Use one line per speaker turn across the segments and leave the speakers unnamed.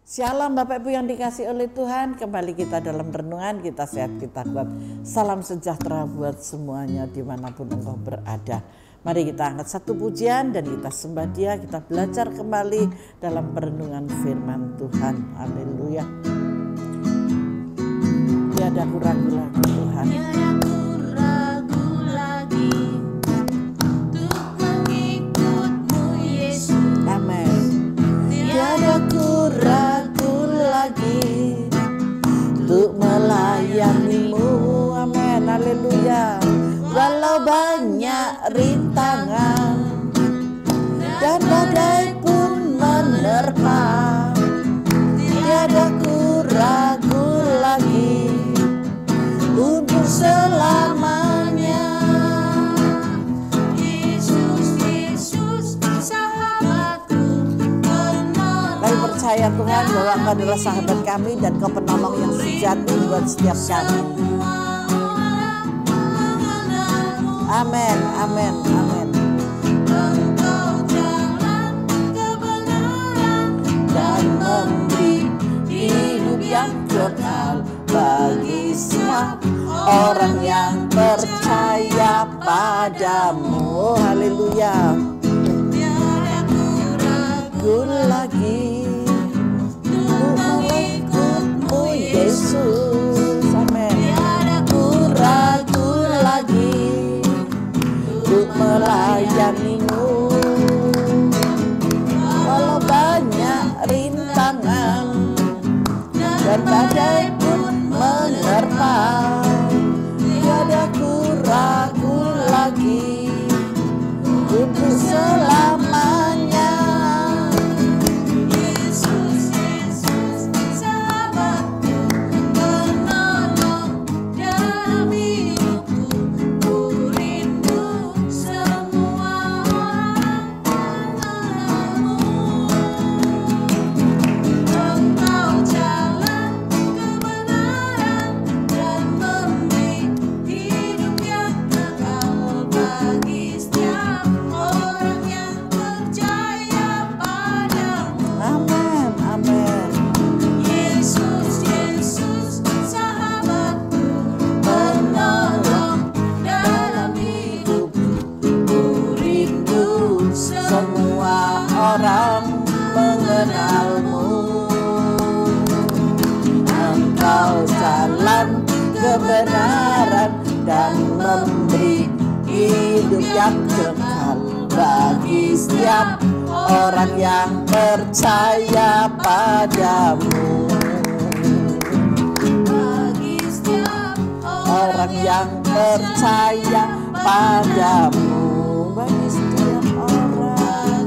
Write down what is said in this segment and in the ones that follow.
Shalom Bapak Ibu yang dikasih oleh Tuhan. Kembali kita dalam renungan, kita sehat, kita kuat. Salam sejahtera buat semuanya dimanapun engkau berada. Mari kita angkat satu pujian dan kita sembah Dia. Kita belajar kembali dalam perenungan firman Tuhan. Haleluya. Tiada ragu lagi Tuhan. Untuk melayanimu, amin, haleluya. Walau banyak rintangan dan badai pun menerpa, tiada ku ragu lagi untuk selamanya. Yesus, Yesus, sahabatku penolong. Kami percaya Tuhan bahwa Engkau adalah sahabat kami dan Kau penolong yang sejati buat setiap kami. Amin, amin, amin. Engkau jalan kebenaran dan memberi hidup yang kekal bagi semua orang yang percaya padamu. Haleluya. Tiada ku ragu lagi untuk mengikutmu Yesus. Amin. Tiada ku ragu lagi untuk melayanimu. Walau banyak rintangan dan badai pun menerpa, tiada ku ragu lagi untuk selamanya. Yesus, Yesus, sahabatku penolong dalam hidupku. Ku rindu semua orang mengenalmu. Engkau jalan kebenaran dan memberi hidup yang kekal bagi setiap orang yang percaya padamu. Amin, amin. Yesus, Yesus, sahabatku penolong dalam hidupku. Ku rindu semua orang mengenalmu. Engkau jalan kebenaran dan memberi hidup yang kekal bagi setiap orang yang percaya padamu. Bagi setiap orang yang percaya padamu. Bagi setiap orang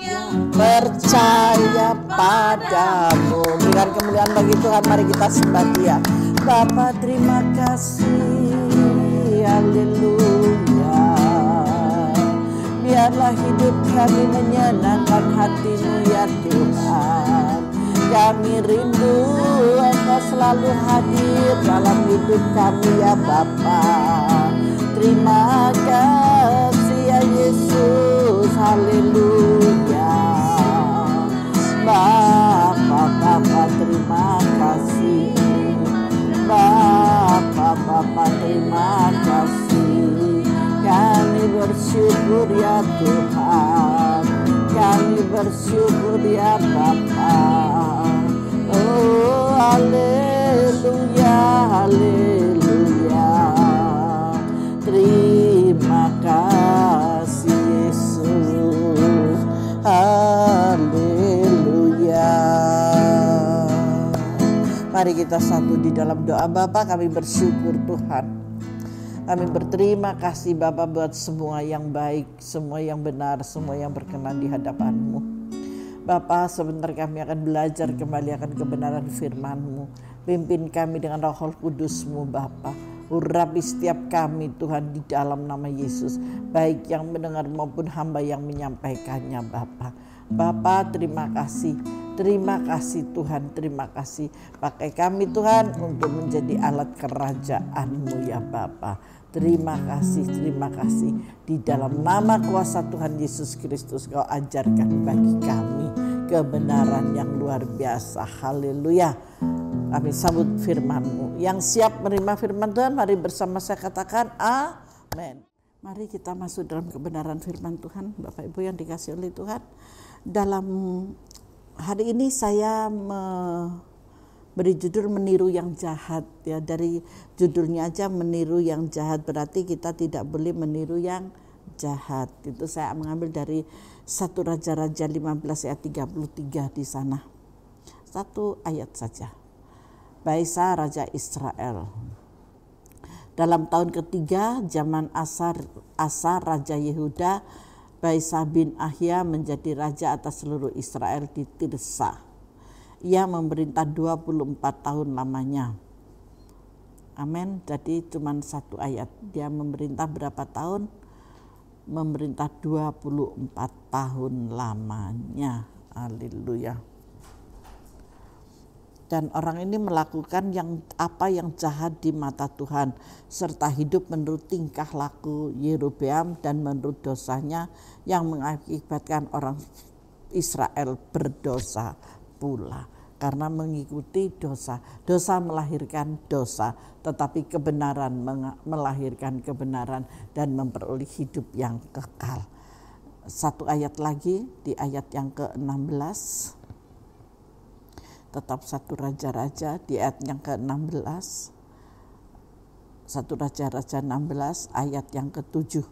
yang percaya padamu. Berikan kemuliaan bagi Tuhan, mari kita sembah Dia. Bapa, terima kasih, haleluya. Biarlah hidup kami menyenangkan hati-Mu ya Tuhan. Kami rindu Engkau selalu hadir dalam hidup kami ya Bapa. Terima kasih ya Yesus, haleluya. Bapa, terima kasih. Bapa, terima kasih. Kami bersyukur ya Tuhan. Kami bersyukur ya Bapa. Oh, haleluya, haleluya. Terima kasih Yesus. Haleluya. Mari kita satu di dalam doa. Bapa, kami bersyukur Tuhan. Kami berterima kasih Bapa buat semua yang baik, semua yang benar, semua yang berkenan di hadapan-Mu. Bapa, sebentar kami akan belajar kembali akan kebenaran firman-Mu. Pimpin kami dengan Roh Kudus-Mu Bapa. Urapi setiap kami Tuhan di dalam nama Yesus, baik yang mendengar maupun hamba yang menyampaikannya Bapa. Bapa, terima kasih. Terima kasih Tuhan, terima kasih. Pakai kami Tuhan untuk menjadi alat kerajaan-Mu ya Bapa. Terima kasih di dalam nama kuasa Tuhan Yesus Kristus Kau ajarkan bagi kami. kebenaran yang luar biasa. Haleluya. Kami sambut firman-Mu. Yang siap menerima firman Tuhan, mari bersama saya katakan amin. Mari kita masuk dalam kebenaran firman Tuhan, Bapak Ibu yang dikasihi oleh Tuhan. Dalam hari ini saya beri judul meniru yang jahat, ya. Dari judulnya aja meniru yang jahat, berarti kita tidak boleh meniru yang jahat. Itu saya mengambil dari 1 Raja-Raja 15 ayat 33 di sana. Satu ayat saja. Baisa Raja Israel. Dalam tahun ketiga zaman Asa Raja Yehuda, Baisa bin Ahia menjadi raja atas seluruh Israel di Tirsa. Ia memerintah 24 tahun lamanya. Amin. Jadi cuma satu ayat. Dia memerintah berapa tahun? Memerintah 24 tahun lamanya. Haleluya. Dan orang ini melakukan apa yang jahat di mata Tuhan, serta hidup menurut tingkah laku Yerobeam dan menurut dosanya yang mengakibatkan orang Israel berdosa pula. Karena mengikuti dosa. Dosa melahirkan dosa, tetapi kebenaran melahirkan kebenaran dan memperoleh hidup yang kekal. Satu ayat lagi di ayat yang ke-16. Tetap 1 Raja-Raja di ayat yang ke-16. 1 Raja-Raja 16 ayat yang ke-7.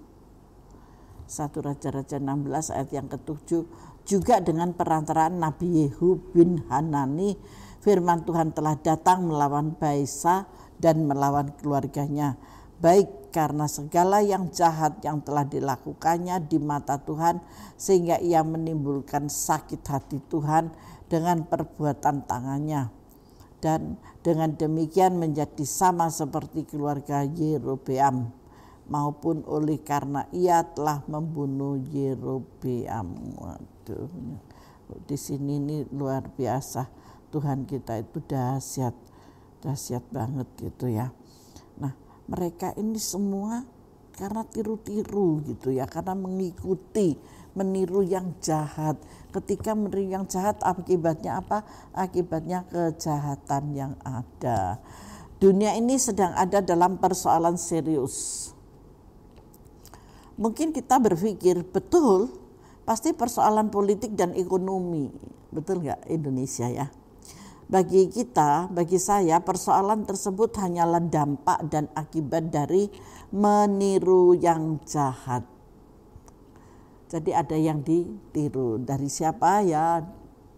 1 Raja-Raja 16 ayat yang ke-7. Juga dengan perantaraan Nabi Yehu bin Hanani, firman Tuhan telah datang melawan Baisa dan melawan keluarganya, baik karena segala yang jahat yang telah dilakukannya di mata Tuhan, sehingga ia menimbulkan sakit hati Tuhan dengan perbuatan tangannya, dan dengan demikian menjadi sama seperti keluarga Yerobeam, maupun oleh karena ia telah membunuh Yerobeam. Waduh, di sini ini luar biasa. Tuhan kita itu dahsyat banget gitu ya. Nah, mereka ini semua karena tiru-tiru gitu ya, karena meniru yang jahat. Ketika meniru yang jahat, akibatnya apa? Akibatnya kejahatan yang ada. Dunia ini sedang ada dalam persoalan serius. Mungkin kita berpikir, betul, pasti persoalan politik dan ekonomi. Betul nggak Indonesia ya? Bagi kita, bagi saya, persoalan tersebut hanyalah dampak dan akibat dari meniru yang jahat. Jadi ada yang ditiru. Dari siapa ya?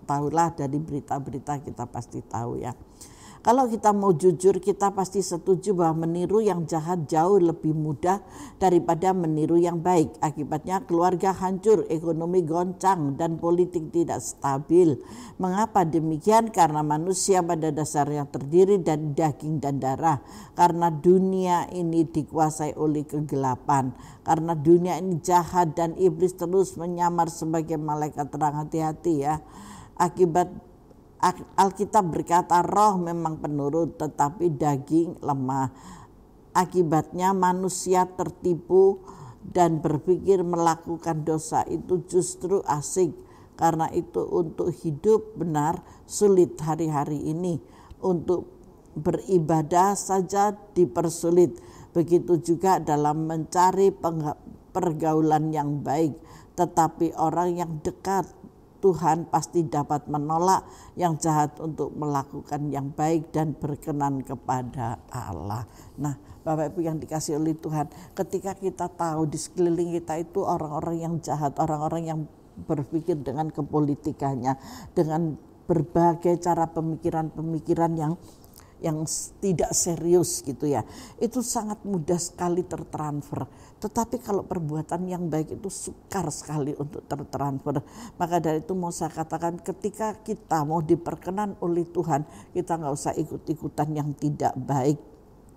Tahulah, dari berita-berita kita pasti tahu ya. Kalau kita mau jujur, kita pasti setuju bahwa meniru yang jahat jauh lebih mudah daripada meniru yang baik. Akibatnya keluarga hancur, ekonomi goncang, dan politik tidak stabil. Mengapa demikian? Karena manusia pada dasarnya terdiri dari daging dan darah. Karena dunia ini dikuasai oleh kegelapan. Karena dunia ini jahat dan iblis terus menyamar sebagai malaikat terang. Hati-hati ya. Akibat Alkitab berkata roh memang penurut tetapi daging lemah. Akibatnya manusia tertipu dan berpikir melakukan dosa itu justru asik. Karena itu untuk hidup benar sulit hari-hari ini. Untuk beribadah saja dipersulit. Begitu juga dalam mencari pergaulan yang baik. Tetapi orang yang dekat Tuhan pasti dapat menolak yang jahat untuk melakukan yang baik dan berkenan kepada Allah. Nah, Bapak Ibu yang dikasihi oleh Tuhan, ketika kita tahu di sekeliling kita itu orang-orang yang jahat, orang-orang yang berpikir dengan kepolitikannya, dengan berbagai cara pemikiran-pemikiran yang tidak serius gitu ya, itu sangat mudah sekali tertransfer. Tetapi kalau perbuatan yang baik itu sukar sekali untuk tertransfer. Maka dari itu mau saya katakan, ketika kita mau diperkenan oleh Tuhan, kita nggak usah ikut-ikutan yang tidak baik.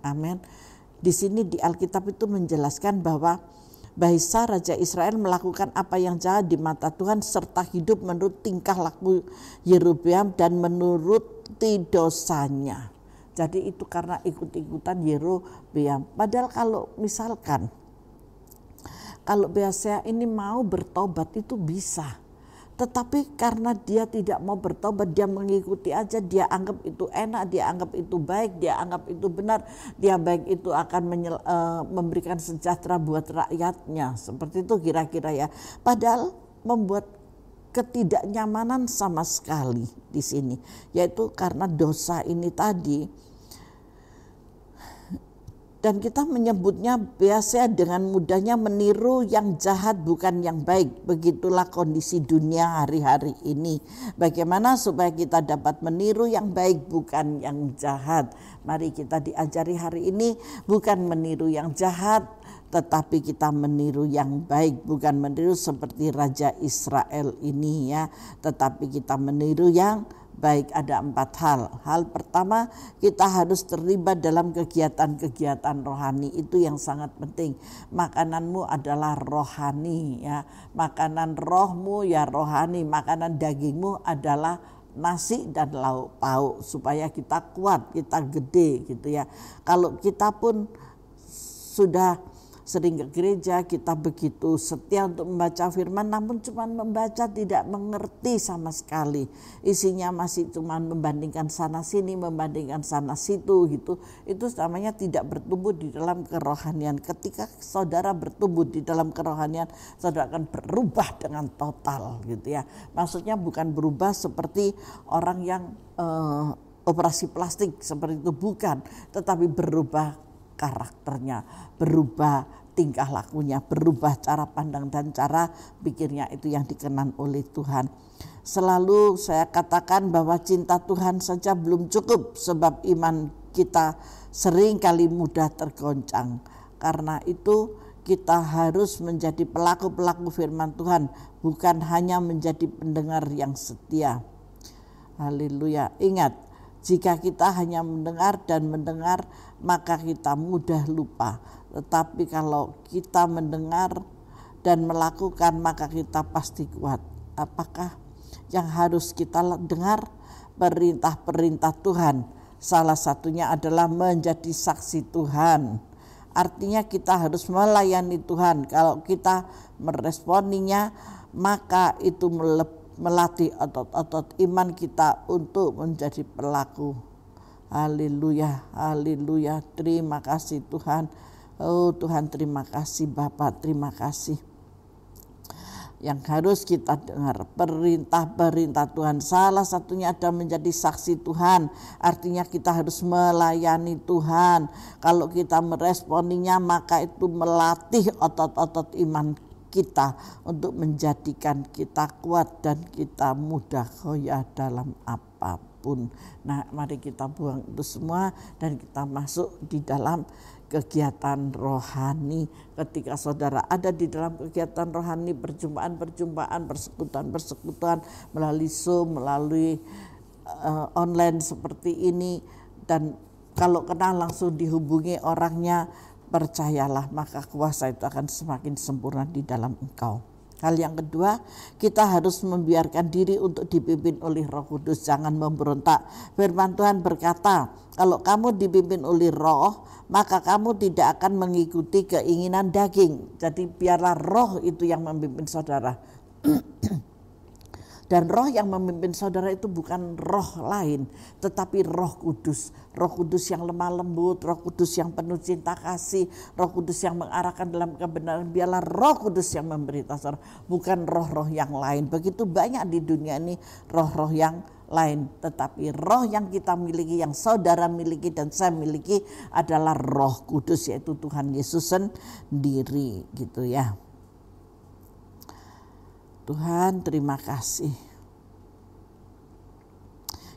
Amin. Di sini di Alkitab itu menjelaskan bahwa Baisa Raja Israel melakukan apa yang jahat di mata Tuhan serta hidup menurut tingkah laku Yerobeam dan menuruti dosanya. Jadi itu karena ikut-ikutan Yerobeam. Padahal kalau misalkan, kalau Baisa ini mau bertobat itu bisa. Tetapi karena dia tidak mau bertobat, dia mengikuti aja, dia anggap itu enak, dia anggap itu baik, dia anggap itu benar, dia baik itu akan memberikan sejahtera buat rakyatnya. Seperti itu kira-kira ya. Padahal membuat ketidaknyamanan sama sekali di sini, yaitu karena dosa ini tadi. Dan kita menyebutnya biasa dengan mudahnya meniru yang jahat bukan yang baik. Begitulah kondisi dunia hari-hari ini. Bagaimana supaya kita dapat meniru yang baik bukan yang jahat. Mari kita diajari hari ini bukan meniru yang jahat, tetapi kita meniru yang baik. Bukan meniru seperti Raja Israel ini ya, tetapi kita meniru yang baik. Ada 4 hal. Hal pertama, kita harus terlibat dalam kegiatan-kegiatan rohani. Itu yang sangat penting. Makananmu adalah rohani ya. Makanan rohmu ya rohani. Makanan dagingmu adalah nasi dan lauk pauk supaya kita kuat, kita gede gitu ya. Kalau kita pun sudah sering ke gereja, kita begitu setia untuk membaca firman, namun cuma membaca tidak mengerti sama sekali. Isinya masih cuma membandingkan sana sini, membandingkan sana situ gitu. Itu namanya tidak bertumbuh di dalam kerohanian. Ketika saudara bertumbuh di dalam kerohanian, saudara akan berubah dengan total gitu ya. Maksudnya bukan berubah seperti orang yang operasi plastik seperti itu, bukan, tetapi berubah karakternya, berubah tingkah lakunya, berubah cara pandang dan cara pikirnya. Itu yang dikenan oleh Tuhan. Selalu saya katakan bahwa cinta Tuhan saja belum cukup, sebab iman kita sering kali mudah tergoncang. Karena itu kita harus menjadi pelaku-pelaku firman Tuhan, bukan hanya menjadi pendengar yang setia. Haleluya. Ingat, jika kita hanya mendengar dan mendengar, maka kita mudah lupa. Tetapi kalau kita mendengar dan melakukan, maka kita pasti kuat. Apakah yang harus kita dengar? Perintah-perintah Tuhan. Salah satunya adalah menjadi saksi Tuhan. Artinya kita harus melayani Tuhan. Kalau kita meresponinya, maka itu melatih otot-otot iman kita untuk menjadi pelaku. Haleluya, haleluya. Terima kasih Tuhan. Oh Tuhan, terima kasih Bapa, terima kasih. Yang harus kita dengar perintah-perintah Tuhan. Salah satunya ada menjadi saksi Tuhan. Artinya kita harus melayani Tuhan. Kalau kita meresponinya, maka itu melatih otot-otot iman kita untuk menjadikan kita kuat dan kita mudah goyah dalam apapun. Nah, mari kita buang itu semua dan kita masuk di dalam kegiatan rohani. Ketika saudara ada di dalam kegiatan rohani, perjumpaan-perjumpaan, persekutuan-persekutuan melalui Zoom, melalui online seperti ini, dan kalau kenal langsung dihubungi orangnya, percayalah maka kuasa itu akan semakin sempurna di dalam engkau. Hal yang kedua, kita harus membiarkan diri untuk dipimpin oleh Roh Kudus, jangan memberontak. Firman Tuhan berkata, kalau kamu dipimpin oleh Roh, maka kamu tidak akan mengikuti keinginan daging. Jadi biarlah Roh itu yang memimpin saudara. Dan roh yang memimpin saudara itu bukan roh lain, tetapi Roh Kudus. Roh Kudus yang lemah lembut, Roh Kudus yang penuh cinta kasih, Roh Kudus yang mengarahkan dalam kebenaran. Biarlah Roh Kudus yang memberitahu saudara, bukan roh-roh yang lain. Begitu banyak di dunia ini roh-roh yang lain, tetapi roh yang kita miliki, yang saudara miliki dan saya miliki adalah Roh Kudus, yaitu Tuhan Yesus sendiri gitu ya. Tuhan, terima kasih.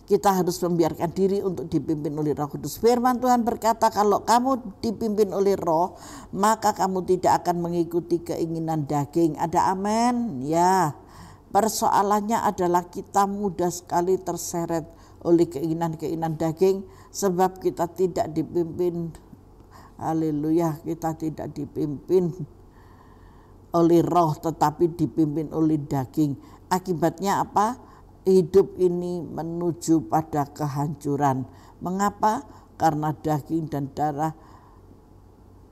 Kita harus membiarkan diri untuk dipimpin oleh Roh Kudus. Firman Tuhan berkata, kalau kamu dipimpin oleh Roh, maka kamu tidak akan mengikuti keinginan daging. Ada amin? Ya. Persoalannya adalah kita mudah sekali terseret oleh keinginan-keinginan daging, sebab kita tidak dipimpin. Haleluya, kita tidak dipimpin oleh roh, tetapi dipimpin oleh daging. Akibatnya apa? Hidup ini menuju pada kehancuran. Mengapa? Karena daging dan darah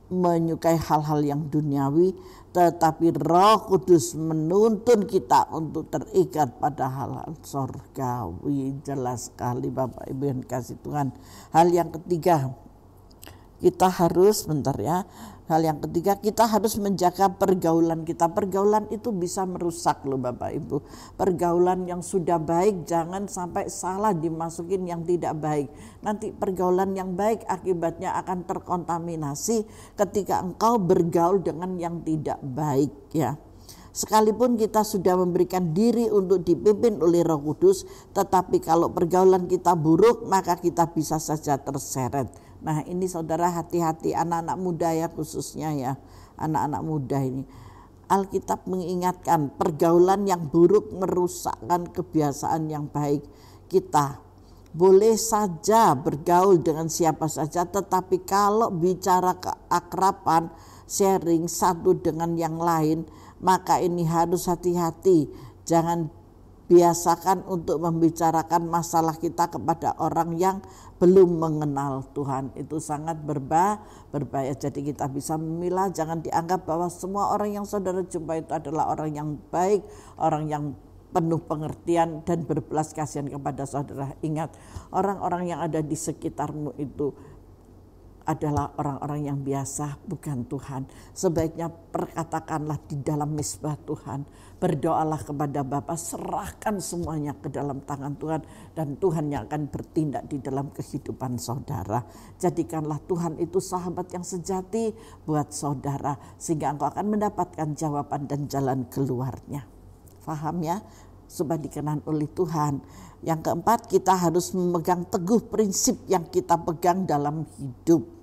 menyukai hal-hal yang duniawi, tetapi Roh Kudus menuntun kita untuk terikat pada hal-hal surgawi. Jelas sekali Bapak Ibu yang kasih Tuhan. Hal yang ketiga, kita harus kita harus menjaga pergaulan kita. Pergaulan itu bisa merusak loh Bapak Ibu. Pergaulan yang sudah baik jangan sampai salah dimasukin yang tidak baik. Nanti pergaulan yang baik akibatnya akan terkontaminasi ketika engkau bergaul dengan yang tidak baik ya. Sekalipun kita sudah memberikan diri untuk dipimpin oleh Roh Kudus, tetapi kalau pergaulan kita buruk maka kita bisa saja terseret. Nah ini saudara, hati-hati anak-anak muda ya, khususnya ya anak-anak muda ini. Alkitab mengingatkan pergaulan yang buruk merusakkan kebiasaan yang baik. Kita boleh saja bergaul dengan siapa saja, tetapi kalau bicara keakraban, sharing satu dengan yang lain, maka ini harus hati-hati. Jangan biasakan untuk membicarakan masalah kita kepada orang yang belum mengenal Tuhan. Itu sangat berbahaya. Jadi kita bisa memilah, jangan dianggap bahwa semua orang yang saudara jumpa itu adalah orang yang baik, orang yang penuh pengertian dan berbelas kasihan kepada saudara. Ingat, orang-orang yang ada di sekitarmu itu adalah orang-orang yang biasa, bukan Tuhan. Sebaiknya perkatakanlah di dalam misbah Tuhan. Berdoalah kepada Bapa, serahkan semuanya ke dalam tangan Tuhan, dan Tuhan yang akan bertindak di dalam kehidupan saudara. Jadikanlah Tuhan itu sahabat yang sejati buat saudara, sehingga engkau akan mendapatkan jawaban dan jalan keluarnya. Faham ya? Supaya dikenan oleh Tuhan. Yang keempat, kita harus memegang teguh prinsip yang kita pegang dalam hidup.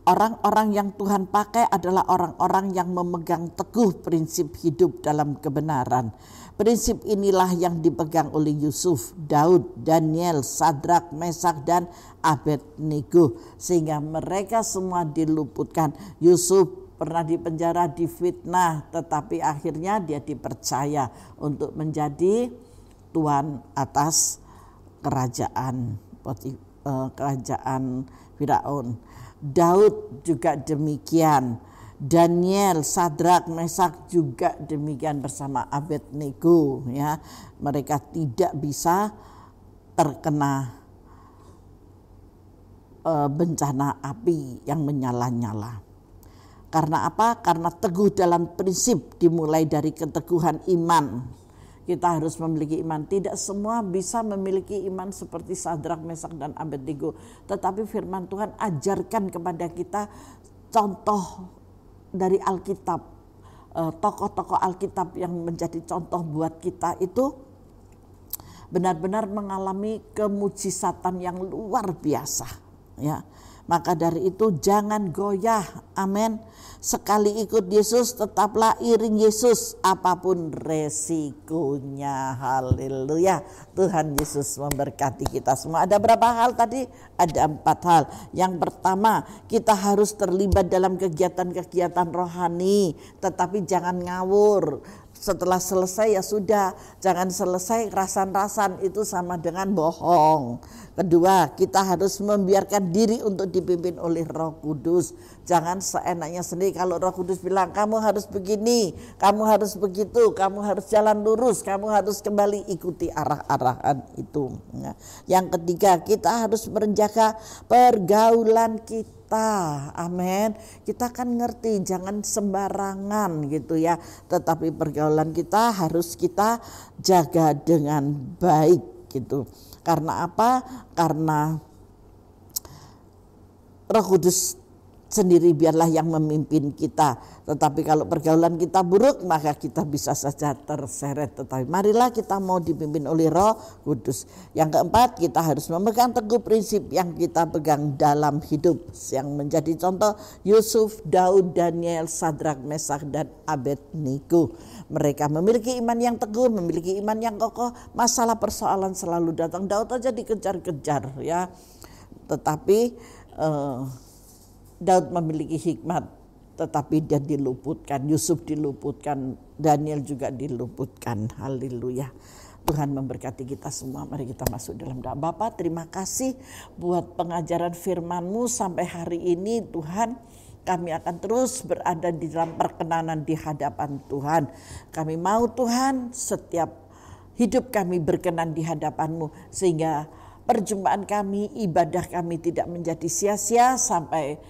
Orang-orang yang Tuhan pakai adalah orang-orang yang memegang teguh prinsip hidup dalam kebenaran. Prinsip inilah yang dipegang oleh Yusuf, Daud, Daniel, Sadrak, Mesak, dan Abednego. Sehingga mereka semua diluputkan. Yusuf pernah dipenjara, difitnah, tetapi akhirnya dia dipercaya untuk menjadi tuan atas kerajaan Firaun. Daud juga demikian, Daniel, Sadrak, Mesak juga demikian bersama Abednego ya. Mereka tidak bisa terkena bencana api yang menyala-nyala. Karena apa? Karena teguh dalam prinsip, dimulai dari keteguhan iman. Kita harus memiliki iman. Tidak semua bisa memiliki iman seperti Sadrak, Mesak, dan Abednego. Tetapi firman Tuhan ajarkan kepada kita contoh dari Alkitab. Tokoh-tokoh Alkitab yang menjadi contoh buat kita itu benar-benar mengalami kemujizatan yang luar biasa. Ya. Maka dari itu jangan goyah, amin. Sekali ikut Yesus tetaplah iring Yesus apapun resikonya, haleluya. Tuhan Yesus memberkati kita semua. Ada berapa hal tadi? Ada 4 hal. Yang pertama, kita harus terlibat dalam kegiatan-kegiatan rohani, tetapi jangan ngawur. Setelah selesai ya sudah, jangan selesai rasan-rasan, itu sama dengan bohong. Kedua, kita harus membiarkan diri untuk dipimpin oleh Roh Kudus. Jangan seenaknya sendiri. Kalau Roh Kudus bilang kamu harus begini, kamu harus begitu, kamu harus jalan lurus, kamu harus kembali ikuti arah-arahan itu. Yang ketiga, kita harus menjaga pergaulan kita. Amin. Kita kan ngerti, jangan sembarangan gitu ya. Tetapi pergaulan kita harus kita jaga dengan baik gitu. Karena apa? Karena Roh Kudus sendiri biarlah yang memimpin kita. Tetapi kalau pergaulan kita buruk, maka kita bisa saja terseret. Tetapi marilah kita mau dipimpin oleh Roh Kudus. Yang keempat, kita harus memegang teguh prinsip yang kita pegang dalam hidup. Yang menjadi contoh Yusuf, Daud, Daniel, Sadrak, Mesak, dan Abednego. Mereka memiliki iman yang teguh, memiliki iman yang kokoh. Masalah persoalan selalu datang. Daud aja dikejar-kejar ya. Tetapi Daud memiliki hikmat, tetapi dia diluputkan. Yusuf diluputkan, Daniel juga diluputkan. Haleluya. Tuhan memberkati kita semua. Mari kita masuk dalam doa. Bapa, terima kasih buat pengajaran firman-Mu sampai hari ini Tuhan. kami akan terus berada di dalam perkenanan di hadapan Tuhan. Kami mau Tuhan setiap hidup kami berkenan di hadapan-Mu, sehingga perjumpaan kami, ibadah kami tidak menjadi sia-sia sampai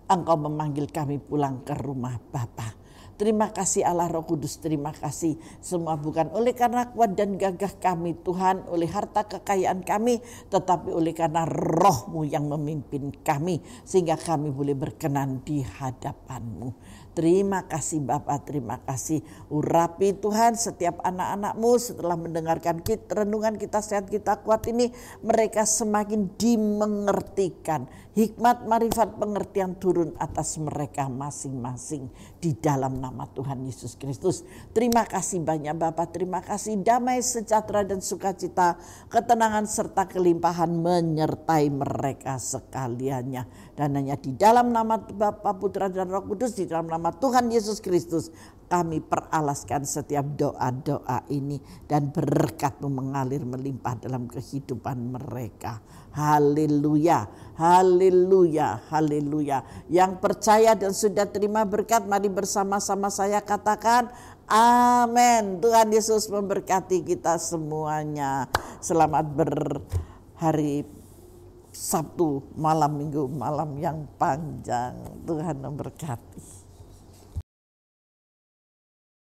Engkau memanggil kami pulang ke rumah Bapa. Terima kasih Allah Roh Kudus, terima kasih. Semua bukan oleh karena kuat dan gagah kami Tuhan, oleh harta kekayaan kami, tetapi oleh karena Roh-Mu yang memimpin kami, sehingga kami boleh berkenan di hadapan-Mu. Terima kasih Bapa, terima kasih. Urapi Tuhan setiap anak-anak-Mu setelah mendengarkan renungan Kita Sehat Kita Kuat ini, mereka semakin dimengertikan. Hikmat, marifat, pengertian turun atas mereka masing-masing di dalam nama Tuhan Yesus Kristus. Terima kasih banyak Bapa, terima kasih. Damai, sejahtera dan sukacita, ketenangan serta kelimpahan menyertai mereka sekaliannya. Dan hanya di dalam nama Bapa, Putra dan Roh Kudus, di dalam nama Tuhan Yesus Kristus, kami peralaskan setiap doa-doa ini dan berkat-Mu mengalir melimpah dalam kehidupan mereka. Haleluya, haleluya, haleluya. Yang percaya dan sudah terima berkat, mari bersama-sama saya katakan amin. Tuhan Yesus memberkati kita semuanya. Selamat berhari Sabtu malam, Minggu malam yang panjang. Tuhan memberkati.